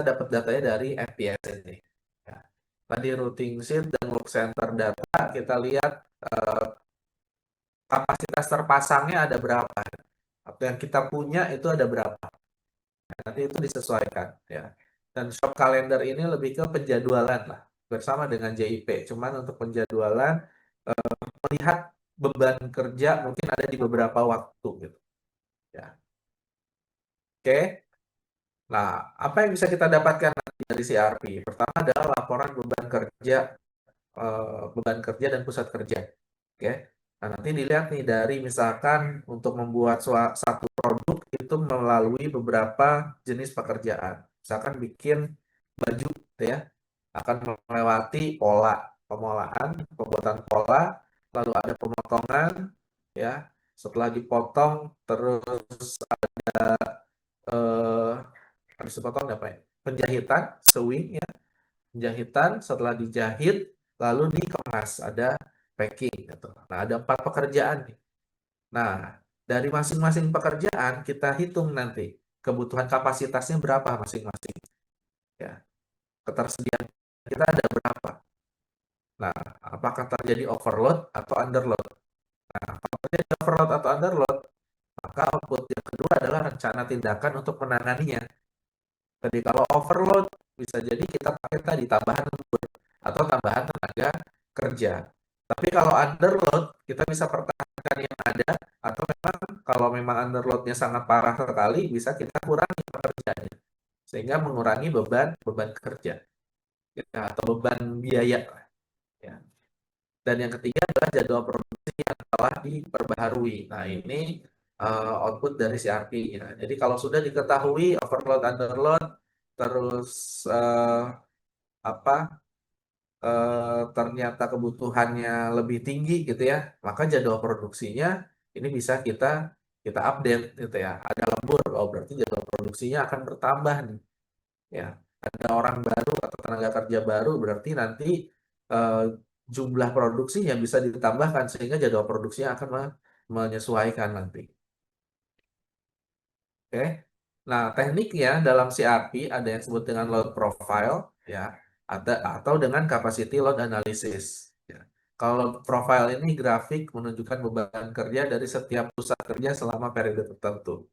dapat datanya dari FPS ini. Ya. Tadi routing sheet dan work center data kita lihat kapasitas terpasangnya ada berapa. Atau yang kita punya itu ada berapa. Nanti itu disesuaikan ya. Dan shop calendar ini lebih ke penjadwalan lah bersama dengan JIP. Cuman untuk penjadwalan melihat beban kerja mungkin ada di beberapa waktu gitu ya. Oke. Nah, apa yang bisa kita dapatkan nanti dari CRP? Pertama adalah laporan beban kerja dan pusat kerja. Oke. Nah, nanti dilihat nih dari misalkan untuk membuat satu produk itu melalui beberapa jenis pekerjaan. Misalkan bikin baju gitu ya, akan melewati pola pemolahan, pembuatan pola, lalu ada pemotongan ya. Setelah dipotong terus eh, habis dipotong apa ya? Penjahitan, sewing ya. Penjahitan setelah dijahit lalu dikemas, ada packing gitu. Nah, ada 4 pekerjaan nih. Nah, dari masing-masing pekerjaan kita hitung nanti kebutuhan kapasitasnya berapa masing-masing ya. Ketersediaan kita ada berapa. Nah, apakah terjadi overload atau underload? Nah, kalau terjadi overload atau underload, maka output yang kedua adalah rencana tindakan untuk menanganinya. Jadi kalau overload bisa jadi kita pakai tadi tambahan lembur atau tambahan tenaga kerja. Tapi kalau underload kita bisa pertahankan yang ada atau memang kalau memang underloadnya sangat parah sekali bisa kita kurangi pekerjaannya sehingga mengurangi beban beban kerja ya, atau beban biaya ya. Dan yang ketiga adalah jadwal produksi yang telah diperbaharui. Nah ini output dari CRP ya. Jadi kalau sudah diketahui overload underload terus apa ternyata kebutuhannya lebih tinggi gitu ya, maka jadwal produksinya ini bisa kita kita update gitu ya. Ada lembur, oh berarti jadwal produksinya akan bertambah nih. Ya, ada orang baru atau tenaga kerja baru, berarti nanti eh, jumlah produksinya bisa ditambahkan sehingga jadwal produksinya akan menyesuaikan nanti. Oke. Nah, tekniknya dalam CRP ada yang disebut dengan load profile, ya, ada atau dengan capacity load analysis. Ya. Kalau load profile ini grafik menunjukkan beban kerja dari setiap pusat kerja selama periode tertentu.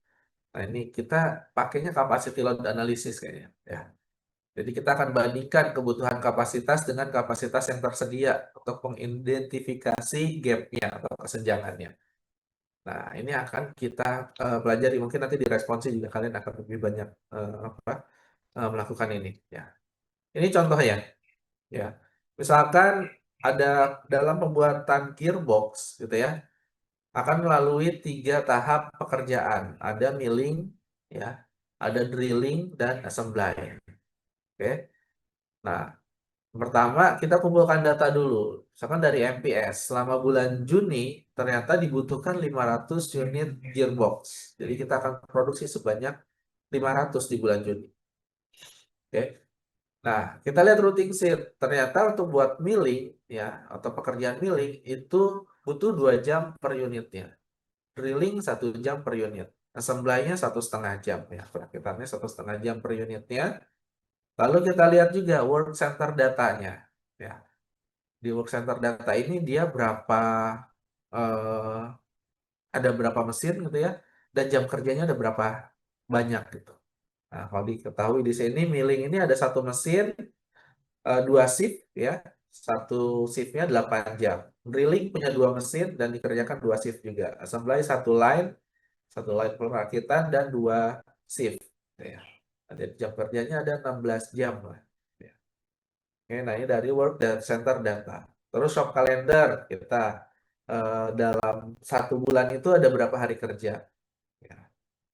Nah, ini kita pakainya capacity load analysis kayaknya, ya. Jadi kita akan bandingkan kebutuhan kapasitas dengan kapasitas yang tersedia untuk mengidentifikasi gap-nya atau kesenjangannya. Nah, ini akan kita pelajari. Mungkin nanti di responsi juga kalian akan lebih banyak melakukan ini. Ya, ini contoh ya. Ya, misalkan ada dalam pembuatan gearbox, gitu ya, akan melalui 3 tahap pekerjaan. Ada milling, ya, ada drilling dan assembly. Oke. Nah, pertama kita kumpulkan data dulu. Misalkan dari MPS, selama bulan Juni ternyata dibutuhkan 500 unit gearbox. Jadi kita akan produksi sebanyak 500 di bulan Juni. Oke. Nah, kita lihat routing sheet. Ternyata untuk buat milling ya atau pekerjaan milling itu butuh 2 jam per unitnya. Drilling 1 jam per unit. Assembly-nya 1,5 jam ya. Perakitannya 1,5 jam per unitnya. Lalu kita lihat juga work center datanya. Ya, di work center data ini dia eh, ada berapa mesin gitu ya, dan jam kerjanya ada berapa banyak gitu. Nah, kalau diketahui di sini milling ini ada satu mesin, 2 shift ya, satu shiftnya 8 jam. Drilling punya 2 mesin dan dikerjakan 2 shift juga. Assembly satu line perakitan dan 2 shift. Ya. Ada jam kerjanya ada 16 jam lah. Ya. Oke, nah ini dari work dan center data. Terus shop calendar kita dalam 1 bulan itu ada berapa hari kerja. Ya.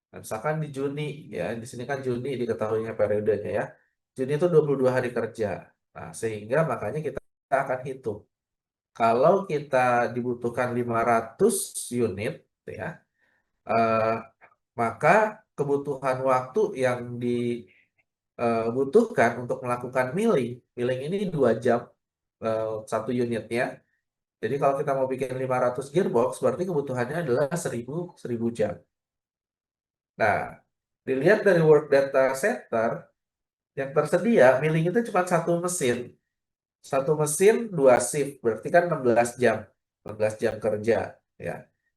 Nah, misalkan di Juni, ya di sini kan Juni diketahuinya periodenya ya. Juni itu 22 hari kerja. Nah, sehingga makanya kita akan hitung. Kalau kita dibutuhkan 500 unit, ya, eh, maka kebutuhan waktu yang dibutuhkan untuk melakukan milling, milling ini 2 jam satu unitnya. Jadi kalau kita mau bikin 500 gearbox, berarti kebutuhannya adalah 1000 jam. Nah, dilihat dari work data center, Yang tersedia milling itu cuma satu mesin. Satu mesin, dua shift. Berarti kan 16 jam. 16 jam kerja. Ya,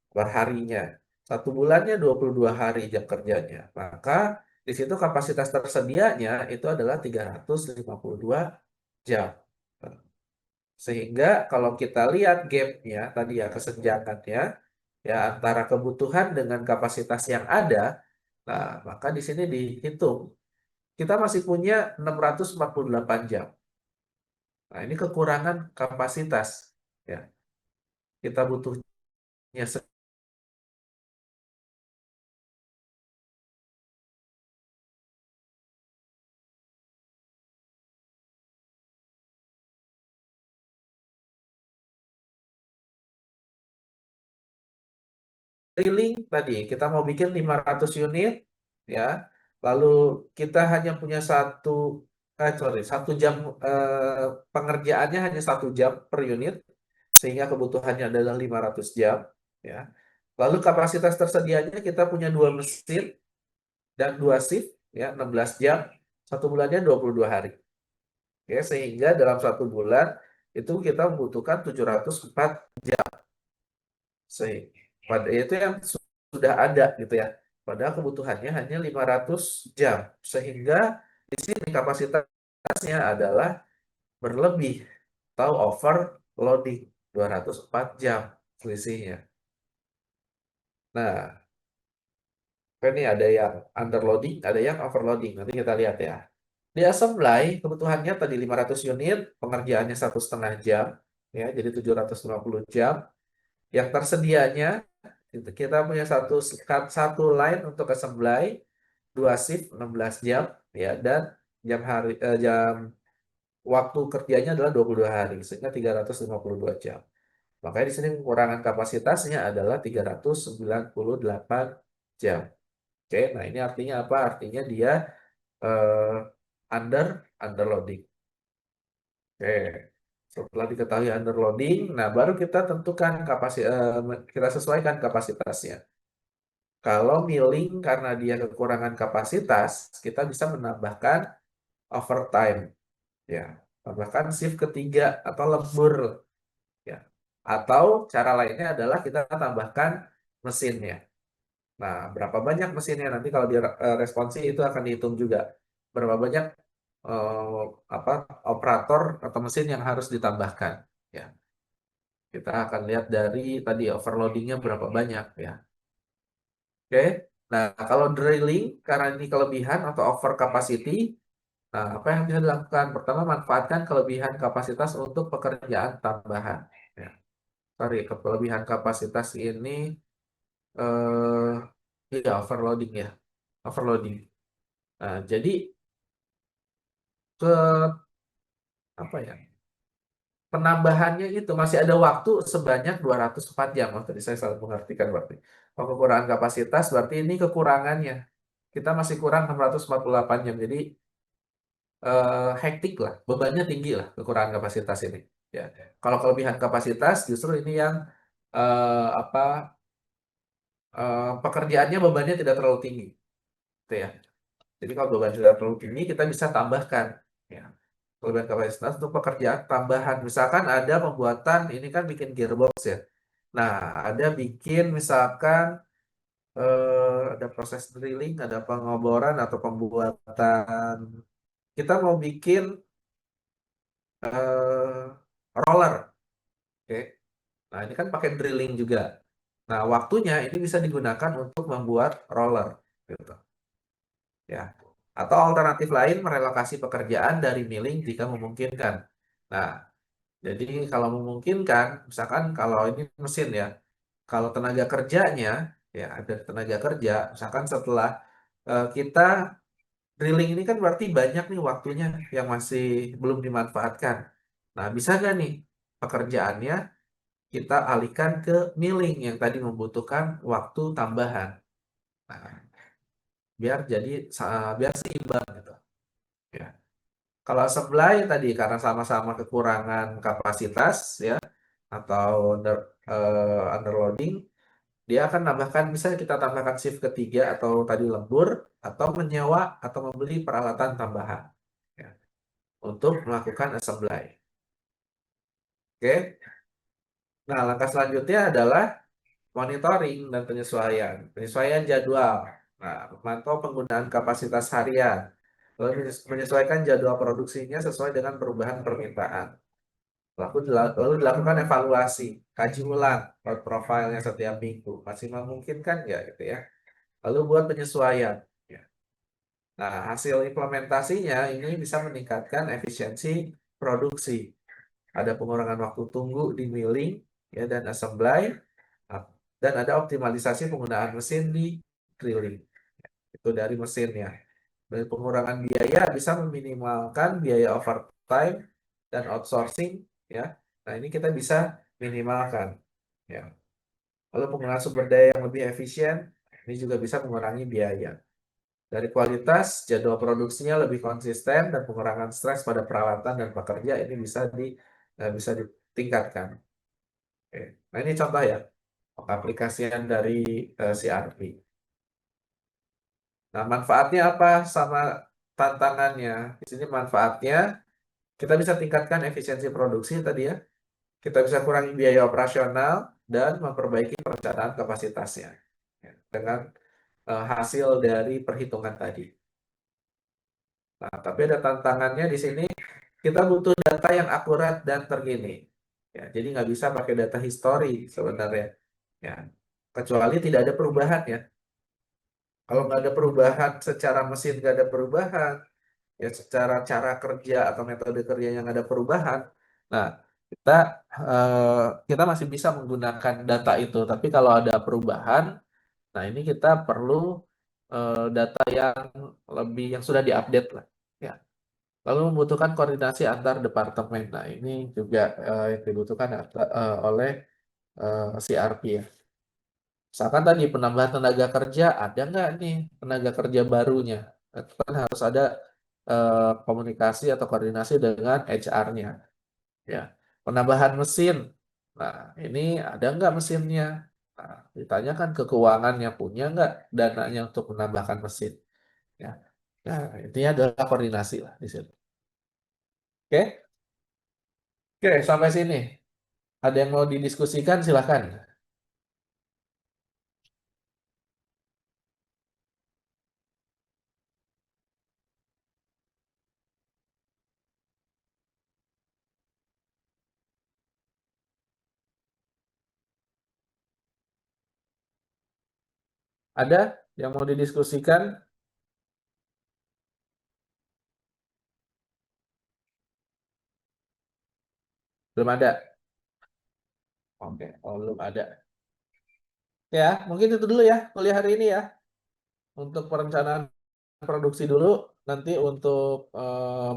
per harinya. Satu bulannya 22 hari jam kerjanya. Maka di situ kapasitas tersedianya itu adalah 352 jam. Sehingga kalau kita lihat gapnya tadi ya kesenjangannya ya antara kebutuhan dengan kapasitas yang ada, nah maka di sini dihitung kita masih punya 648 jam. Nah, ini kekurangan kapasitas ya. Kita butuhnya drilling tadi kita mau bikin 500 unit ya. Lalu kita hanya punya satu jam pengerjaannya hanya 1 jam per unit sehingga kebutuhannya adalah 500 jam ya. Lalu kapasitas tersedianya kita punya dua mesin dan dua shift ya 16 jam. Satu bulannya 22 hari. Ya, sehingga dalam satu bulan itu kita membutuhkan 704 jam. Sehingga pada itu yang sudah ada gitu ya. Padahal kebutuhannya hanya 500 jam. Sehingga di sini kapasitasnya adalah berlebih atau overloading 204 jam selisihnya. Nah, ini ada yang underloading, ada yang overloading. Nanti kita lihat ya. Di assembly, kebutuhannya tadi 500 unit, pengerjaannya 1,5 jam, ya, jadi 750 jam. Yang tersedianya, kita punya satu line untuk assembly, dua shift 16 jam, ya, dan jam waktu kerjanya adalah 22 hari, sehingga 352 jam. Makanya di sini kekurangan kapasitasnya adalah 398 jam. Oke, nah ini artinya apa? Artinya dia eh, underloading. Oke, setelah diketahui underloading, nah baru kita tentukan kita sesuaikan kapasitasnya. Kalau milling karena dia kekurangan kapasitas, kita bisa menambahkan overtime, ya, tambahkan shift ketiga atau lembur, ya. Atau cara lainnya adalah kita tambahkan mesinnya. Nah, berapa banyak mesinnya nanti kalau dia responsi itu akan dihitung juga. Berapa banyak eh, apa operator atau mesin yang harus ditambahkan. Ya, kita akan lihat dari tadi overloadingnya berapa banyak ya. Oke. Nah, kalau drilling karena ini kelebihan atau over capacity, nah apa yang bisa dilakukan? Pertama, manfaatkan kelebihan kapasitas untuk pekerjaan tambahan. Ya. Sorry, kelebihan kapasitas ini ya overloading ya, overloading. Nah, jadi ke apa ya? Penambahannya itu masih ada waktu sebanyak 204 jam. Oh, tadi saya salah mengartikan berarti. Kalau kekurangan kapasitas berarti ini kekurangannya. Kita masih kurang 648 jam. Jadi hektik lah, bebannya tinggi lah kekurangan kapasitas ini. Ya. Kalau kelebihan kapasitas justru ini yang apa pekerjaannya bebannya tidak terlalu tinggi, gitu ya. Jadi kalau beban tidak terlalu tinggi kita bisa tambahkan. Ya. Kelebihan kapasitas untuk pekerjaan tambahan. Misalkan ada pembuatan, ini kan bikin gearbox ya. Nah, ada bikin misalkan ada proses drilling, ada pengoboran atau pembuatan. Kita mau bikin roller, oke. Nah, ini kan pakai drilling juga. Nah, waktunya ini bisa digunakan untuk membuat roller, gitu. Ya. Atau alternatif lain merelokasi pekerjaan dari milling jika memungkinkan. Nah, jadi kalau memungkinkan, misalkan kalau ini mesin ya, kalau tenaga kerjanya, ya ada tenaga kerja, misalkan setelah kita drilling ini kan berarti banyak nih waktunya yang masih belum dimanfaatkan. Nah, bisa nggak nih pekerjaannya kita alihkan ke milling yang tadi membutuhkan waktu tambahan. Nah, biar seimbang gitu. Ya. Kalau supply tadi karena sama-sama kekurangan kapasitas ya atau underloading, dia akan nambahkan bisa kita tambahkan shift ketiga atau tadi lembur atau menyewa atau membeli peralatan tambahan. ya, untuk melakukan assembly. Oke. Nah, langkah selanjutnya adalah monitoring dan penyesuaian. Penyesuaian jadwal. Nah, memantau penggunaan kapasitas harian. Lalu menyesuaikan jadwal produksinya sesuai dengan perubahan permintaan. Lalu dilakukan evaluasi, kaji ulang load profile-nya setiap minggu. Masih memungkinkan nggak gitu ya? Lalu buat penyesuaian. Ya. Nah, hasil implementasinya ini bisa meningkatkan efisiensi produksi. Ada pengurangan waktu tunggu di milling ya dan assembly. Nah, dan ada optimalisasi penggunaan mesin di drilling. Itu dari mesinnya. Dan pengurangan biaya bisa meminimalkan biaya overtime dan outsourcing ya. Nah, ini kita bisa minimalkan ya. Lalu penggunaan sumber daya yang lebih efisien ini juga bisa mengurangi biaya. Dari kualitas, jadwal produksinya lebih konsisten dan pengurangan stres pada peralatan dan pekerja ini bisa ditingkatkan. Oke. Nah, ini contoh ya aplikasian dari CRP. Nah, manfaatnya apa sama tantangannya? Di sini manfaatnya kita bisa tingkatkan efisiensi produksi tadi ya. Kita bisa kurangi biaya operasional dan memperbaiki perencanaan kapasitasnya ya, dengan hasil dari perhitungan tadi. Nah, tapi ada tantangannya di sini kita butuh data yang akurat dan terkini. Ya, jadi nggak bisa pakai data histori sebenarnya. Ya, kecuali tidak ada perubahan ya. Kalau nggak ada perubahan secara mesin nggak ada perubahan, ya secara cara kerja atau metode kerja yang ada perubahan. Nah, kita eh, kita masih bisa menggunakan data itu. Tapi kalau ada perubahan, nah ini kita perlu data yang yang sudah diupdate lah. Ya. Lalu membutuhkan koordinasi antar departemen. Nah, ini juga yang dibutuhkan oleh CRP ya. Misalkan tadi penambahan tenaga kerja, ada nggak nih tenaga kerja barunya? Itu kan harus ada komunikasi atau koordinasi dengan HR-nya. Ya, penambahan mesin. Nah, ini ada nggak mesinnya? Nah, ditanyakan ke keuangannya punya nggak dananya untuk menambahkan mesin. Ya, nah intinya adalah koordinasi lah di sini. Oke, oke sampai sini. Ada yang mau didiskusikan silakan. Ada yang mau didiskusikan? Belum ada. Oke, oh, belum ada. Ya, mungkin itu dulu ya kuliah hari ini ya. Untuk perencanaan produksi dulu, nanti untuk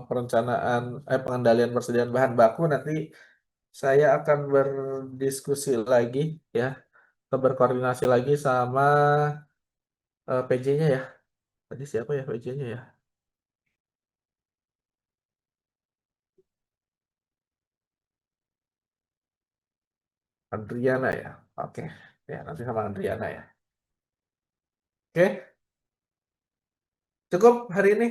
perencanaan pengendalian persediaan bahan baku nanti saya akan berdiskusi lagi ya, atau berkoordinasi lagi sama PJ-nya ya. Tadi siapa ya PJ-nya ya? Adriana ya. Oke, ya nanti sama Adriana ya. Oke, cukup hari ini.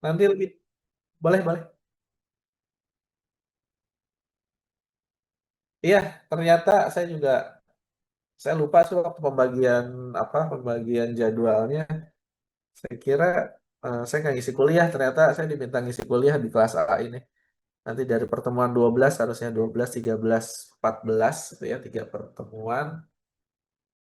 Nanti lebih boleh boleh. Iya, ternyata saya lupa sih waktu pembagian jadwalnya. Saya kira saya nggak ngisi kuliah, ternyata saya diminta ngisi kuliah di kelas A ini. Nanti dari pertemuan 12 harusnya 12, 13, 14 itu ya, 3 pertemuan.